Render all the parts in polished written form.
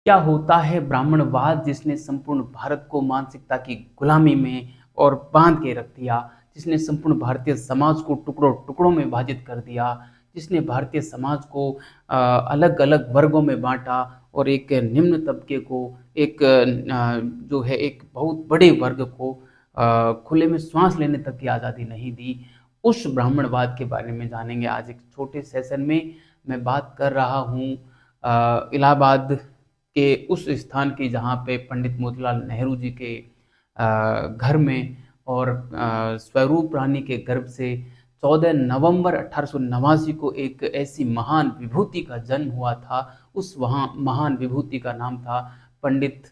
क्या होता है ब्राह्मणवाद जिसने संपूर्ण भारत को मानसिकता की गुलामी में और बांध के रख दिया, जिसने संपूर्ण भारतीय समाज को टुकड़ों टुकड़ों में विभाजित कर दिया, जिसने भारतीय समाज को अलग अलग वर्गों में बांटा और एक निम्न तबके को, एक जो है एक बहुत बड़े वर्ग को खुले में सांस लेने तक की आज़ादी नहीं दी। उस ब्राह्मणवाद के बारे में जानेंगे आज एक छोटे सेशन में। मैं बात कर रहा हूँ इलाहाबाद के उस स्थान की जहाँ पे पंडित मोतीलाल नेहरू जी के घर में और स्वरूप रानी के गर्भ से 14 नवंबर 1889 को एक ऐसी महान विभूति का जन्म हुआ था। उस वहाँ महान विभूति का नाम था पंडित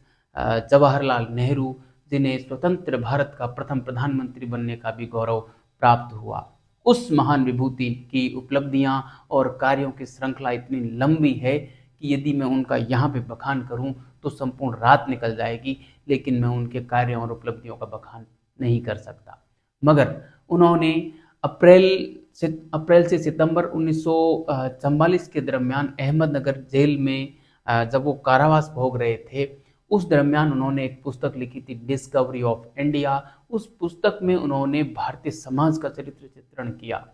जवाहरलाल नेहरू, जिन्हें स्वतंत्र भारत का प्रथम प्रधानमंत्री बनने का भी गौरव प्राप्त हुआ। उस महान विभूति की उपलब्धियां और कार्यों की श्रृंखला इतनी लंबी है कि यदि मैं उनका यहाँ पे बखान करूँ तो संपूर्ण रात निकल जाएगी, लेकिन मैं उनके कार्यों और उपलब्धियों का बखान नहीं कर सकता। मगर उन्होंने अप्रैल से सितंबर 1944 के दरमियान अहमदनगर जेल में जब वो कारावास भोग रहे थे, उस दरमियान उन्होंने एक पुस्तक लिखी थी, डिस्कवरी ऑफ इंडिया। उस पुस्तक में उन्होंने भारतीय समाज का चरित्र चित्रण किया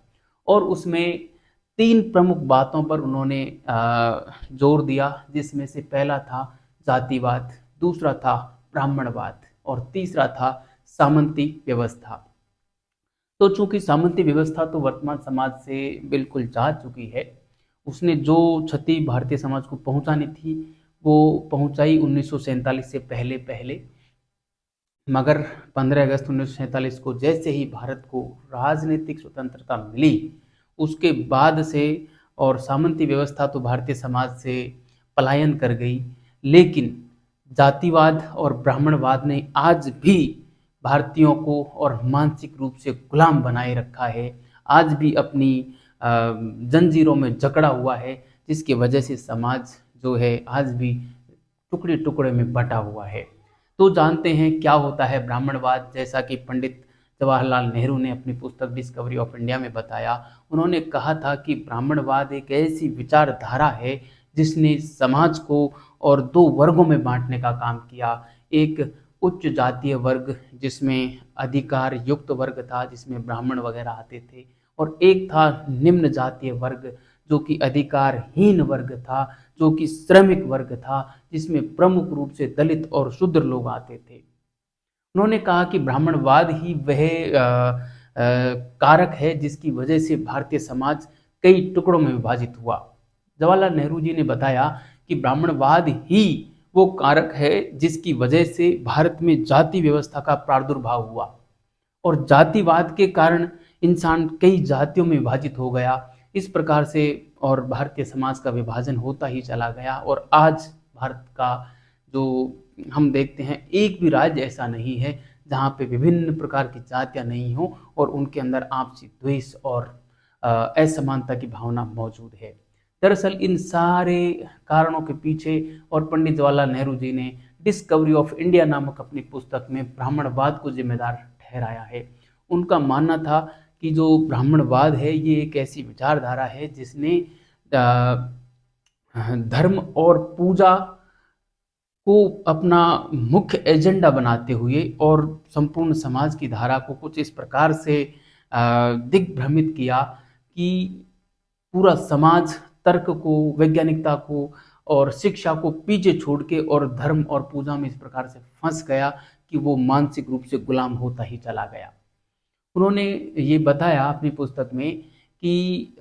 और उसमें 3 प्रमुख बातों पर उन्होंने जोर दिया, जिसमें से पहला था जातिवाद, दूसरा था ब्राह्मणवाद और तीसरा था सामंती व्यवस्था। तो चूंकि सामंती व्यवस्था तो वर्तमान समाज से बिल्कुल जा चुकी है, उसने जो क्षति भारतीय समाज को पहुंचानी थी वो पहुंचाई 1947 से पहले पहले। मगर 15 अगस्त 1947 को जैसे ही भारत को राजनीतिक स्वतंत्रता मिली, उसके बाद से और सामंती व्यवस्था तो भारतीय समाज से पलायन कर गई, लेकिन जातिवाद और ब्राह्मणवाद ने आज भी भारतीयों को और मानसिक रूप से गुलाम बनाए रखा है। आज भी अपनी जंजीरों में जकड़ा हुआ है, जिसकी वजह से समाज जो है आज भी टुकड़े टुकड़े में बटा हुआ है। तो जानते हैं क्या होता है ब्राह्मणवाद। जैसा कि पंडित जवाहरलाल नेहरू ने अपनी पुस्तक डिस्कवरी ऑफ इंडिया में बताया, उन्होंने कहा था कि ब्राह्मणवाद एक ऐसी विचारधारा है जिसने समाज को और 2 वर्गों में बांटने का काम किया। एक उच्च जातीय वर्ग जिसमें अधिकार युक्त वर्ग था, जिसमें ब्राह्मण वगैरह आते थे, और एक था निम्न जातीय वर्ग जो कि अधिकारहीन वर्ग था, जो कि श्रमिक वर्ग था, जिसमें प्रमुख रूप से दलित और शूद्र लोग आते थे। उन्होंने कहा कि ब्राह्मणवाद ही वह कारक है जिसकी वजह से भारतीय समाज कई टुकड़ों में विभाजित हुआ। जवाहरलाल नेहरू जी ने बताया कि ब्राह्मणवाद ही वो कारक है जिसकी वजह से भारत में जाति व्यवस्था का प्रादुर्भाव हुआ और जातिवाद के कारण इंसान कई जातियों में विभाजित हो गया। इस प्रकार से और भारतीय समाज का विभाजन होता ही चला गया और आज भारत का जो हम देखते हैं, एक भी राज्य ऐसा नहीं है जहाँ पे विभिन्न प्रकार की जातियाँ नहीं हो और उनके अंदर आपसी द्वेष और असमानता की भावना मौजूद है। दरअसल इन सारे कारणों के पीछे और पंडित जवाहरलाल नेहरू जी ने डिस्कवरी ऑफ इंडिया नामक अपनी पुस्तक में ब्राह्मणवाद को जिम्मेदार ठहराया है। उनका मानना था कि जो ब्राह्मणवाद है ये एक ऐसी विचारधारा है जिसने धर्म और पूजा को अपना मुख्य एजेंडा बनाते हुए और संपूर्ण समाज की धारा को कुछ इस प्रकार से दिग्भ्रमित किया कि पूरा समाज तर्क को, वैज्ञानिकता को और शिक्षा को पीछे छोड़ के और धर्म और पूजा में इस प्रकार से फंस गया कि वो मानसिक रूप से गुलाम होता ही चला गया। उन्होंने ये बताया अपनी पुस्तक में कि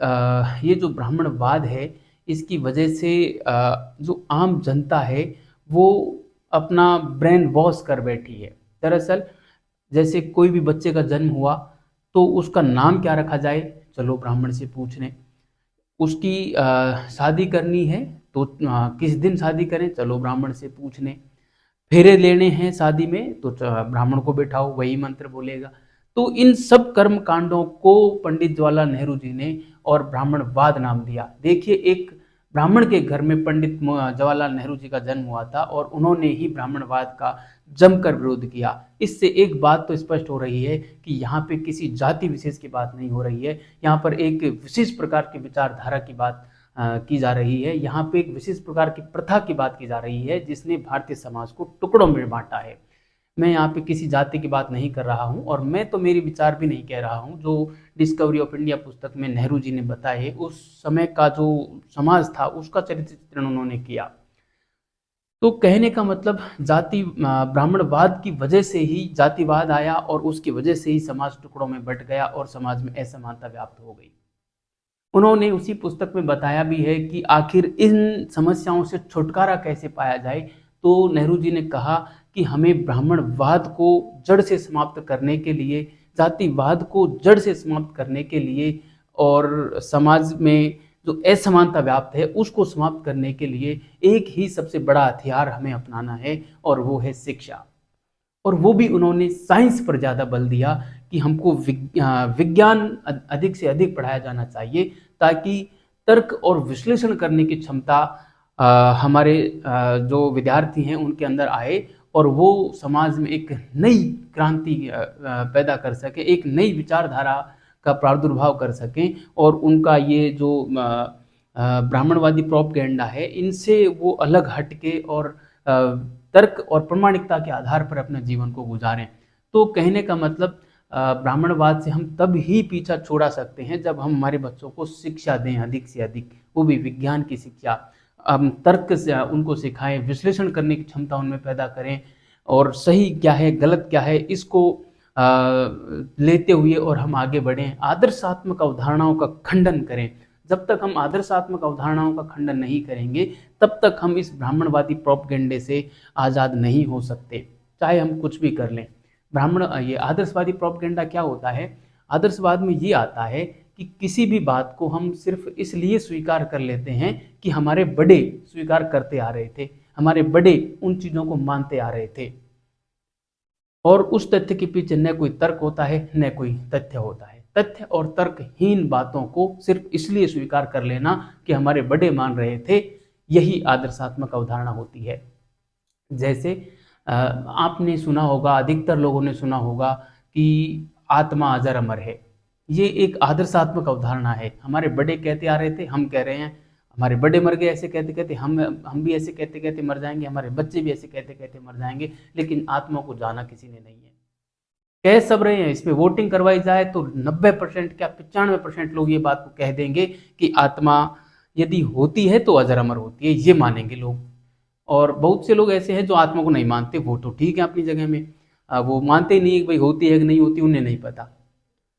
ये जो ब्राह्मणवाद है इसकी वजह से जो आम जनता है वो अपना ब्रेन वॉश कर बैठी है। दरअसल जैसे कोई भी बच्चे का जन्म हुआ तो उसका नाम क्या रखा जाए, चलो ब्राह्मण से पूछ लें। उसकी शादी करनी है तो किस दिन शादी करें, चलो ब्राह्मण से पूछ लें। फेरे लेने हैं शादी में तो ब्राह्मण को बैठाओ, वही मंत्र बोलेगा। तो इन सब कर्म कांडों को पंडित जवाहरलाल नेहरू जी ने और ब्राह्मणवाद नाम दिया। देखिए, एक ब्राह्मण के घर में पंडित जवाहरलाल नेहरू जी का जन्म हुआ था और उन्होंने ही ब्राह्मणवाद का जमकर विरोध किया। इससे एक बात तो स्पष्ट हो रही है कि यहाँ पे किसी जाति विशेष की बात नहीं हो रही है, यहाँ पर एक विशेष प्रकार की विचारधारा की बात की जा रही है। यहाँ पे एक विशेष प्रकार की प्रथा की बात की जा रही है जिसने भारतीय समाज को टुकड़ों में बांटा है। मैं यहाँ पे किसी जाति की बात नहीं कर रहा हूँ और मैं तो मेरी विचार भी नहीं कह रहा हूँ। जो डिस्कवरी ऑफ इंडिया पुस्तक में नेहरू जी ने बताए, उस समय का जो समाज था उसका चरित्र चित्रण उन्होंने किया। तो कहने का मतलब ब्राह्मणवाद की वजह से ही जातिवाद आया और उसकी वजह से ही समाज टुकड़ों में बंट गया और समाज में असमानता व्याप्त हो गई। उन्होंने उसी पुस्तक में बताया भी है कि आखिर इन समस्याओं से छुटकारा कैसे पाया जाए। तो नेहरू जी ने कहा कि हमें ब्राह्मणवाद को जड़ से समाप्त करने के लिए, जातिवाद को जड़ से समाप्त करने के लिए और समाज में जो असमानता व्याप्त है उसको समाप्त करने के लिए एक ही सबसे बड़ा हथियार हमें अपनाना है और वो है शिक्षा। और वो भी उन्होंने साइंस पर ज़्यादा बल दिया कि हमको विज्ञान अधिक से अधिक पढ़ाया जाना चाहिए ताकि तर्क और विश्लेषण करने की क्षमता हमारे जो विद्यार्थी हैं उनके अंदर आए और वो समाज में एक नई क्रांति पैदा कर सके, एक नई विचारधारा का प्रादुर्भाव कर सकें और उनका ये जो ब्राह्मणवादी प्रोपगेंडा है इनसे वो अलग हटके और तर्क और प्रामाणिकता के आधार पर अपने जीवन को गुजारें। तो कहने का मतलब ब्राह्मणवाद से हम तब ही पीछा छोड़ा सकते हैं जब हम हमारे बच्चों को शिक्षा दें अधिक से अधिक, वो भी विज्ञान की शिक्षा। तर्क से उनको सिखाएं, विश्लेषण करने की क्षमता उनमें पैदा करें और सही क्या है गलत क्या है इसको लेते हुए और हम आगे बढ़ें। आदर्शात्मक अवधारणाओं का खंडन करें। जब तक हम आदर्शात्मक अवधारणाओं का खंडन नहीं करेंगे तब तक हम इस ब्राह्मणवादी प्रोपगेंडे से आज़ाद नहीं हो सकते, चाहे हम कुछ भी कर लें। ये आदर्शवादी प्रोपगेंडा क्या होता है? आदर्शवाद में ये आता है कि किसी भी बात को हम सिर्फ इसलिए स्वीकार कर लेते हैं कि हमारे बड़े स्वीकार करते आ रहे थे, हमारे बड़े उन चीज़ों को मानते आ रहे थे और उस तथ्य के पीछे न कोई तर्क होता है न कोई तथ्य होता है। तथ्य और तर्कहीन बातों को सिर्फ इसलिए स्वीकार कर लेना कि हमारे बड़े मान रहे थे, यही आदर्शात्मक अवधारणा होती है। जैसे आपने सुना होगा, अधिकतर लोगों ने सुना होगा कि आत्मा अजर अमर है। ये एक आदर्शात्मक अवधारणा है। हमारे बड़े कहते आ रहे थे, हम कह रहे हैं। हमारे बड़े मर गए ऐसे कहते कहते, हम भी ऐसे कहते कहते मर जाएंगे, हमारे बच्चे भी ऐसे कहते कहते मर जाएंगे, लेकिन आत्मा को जाना किसी ने नहीं है। कह सब रहे हैं, इसमें वोटिंग करवाई जाए तो 90% क्या 95% लोग ये बात को कह देंगे कि आत्मा यदि होती है तो अजर अमर होती है, ये मानेंगे लोग। और बहुत से लोग ऐसे हैं जो आत्मा को नहीं मानते, वो तो ठीक है अपनी जगह में, वो मानते ही नहीं है कि भाई होती है कि नहीं होती, उन्हें नहीं पता।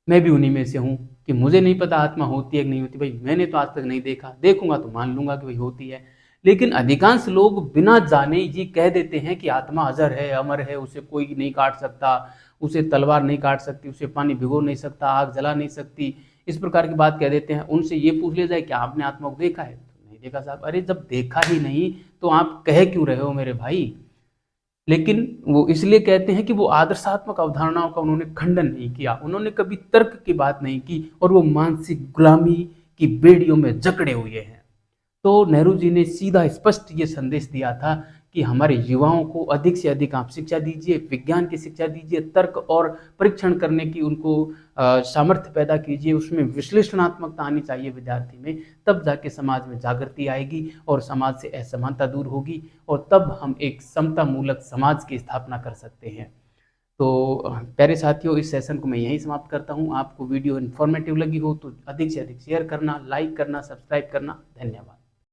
मैं भी उन्हीं में से हूँ कि मुझे नहीं पता आत्मा होती है कि नहीं होती। भाई मैंने तो आज तक नहीं देखा, देखूंगा तो मान लूंगा कि भाई होती है। लेकिन अधिकांश लोग बिना जाने ये कह देते हैं कि आत्मा अजर है, अमर है, उसे कोई नहीं काट सकता, उसे तलवार नहीं काट सकती, उसे पानी भिगो नहीं सकता, आग जला नहीं सकती, इस प्रकार की बात कह देते हैं। उनसे ये पूछ लिया जाए कि आपने आत्मा को देखा है? तो नहीं देखा साहब। अरे जब देखा ही नहीं तो आप कह क्यों रहे हो मेरे भाई? लेकिन वो इसलिए कहते हैं कि वो आदर्शात्मक अवधारणाओं का उन्होंने खंडन नहीं किया, उन्होंने कभी तर्क की बात नहीं की और वो मानसिक गुलामी की बेड़ियों में जकड़े हुए हैं। तो नेहरू जी ने सीधा स्पष्ट ये संदेश दिया था कि हमारे युवाओं को अधिक से अधिक आप शिक्षा दीजिए, विज्ञान की शिक्षा दीजिए, तर्क और परीक्षण करने की उनको सामर्थ्य पैदा कीजिए, उसमें विश्लेषणात्मकता आनी चाहिए विद्यार्थी में। तब जाके समाज में जागृति आएगी और समाज से असमानता दूर होगी और तब हम एक समता मूलक समाज की स्थापना कर सकते हैं। तो प्यारे साथियों, इस सेशन को मैं यहीं समाप्त करता हूँ। आपको वीडियो इन्फॉर्मेटिव लगी हो तो अधिक से अधिक शेयर करना, लाइक करना, सब्सक्राइब करना। धन्यवाद।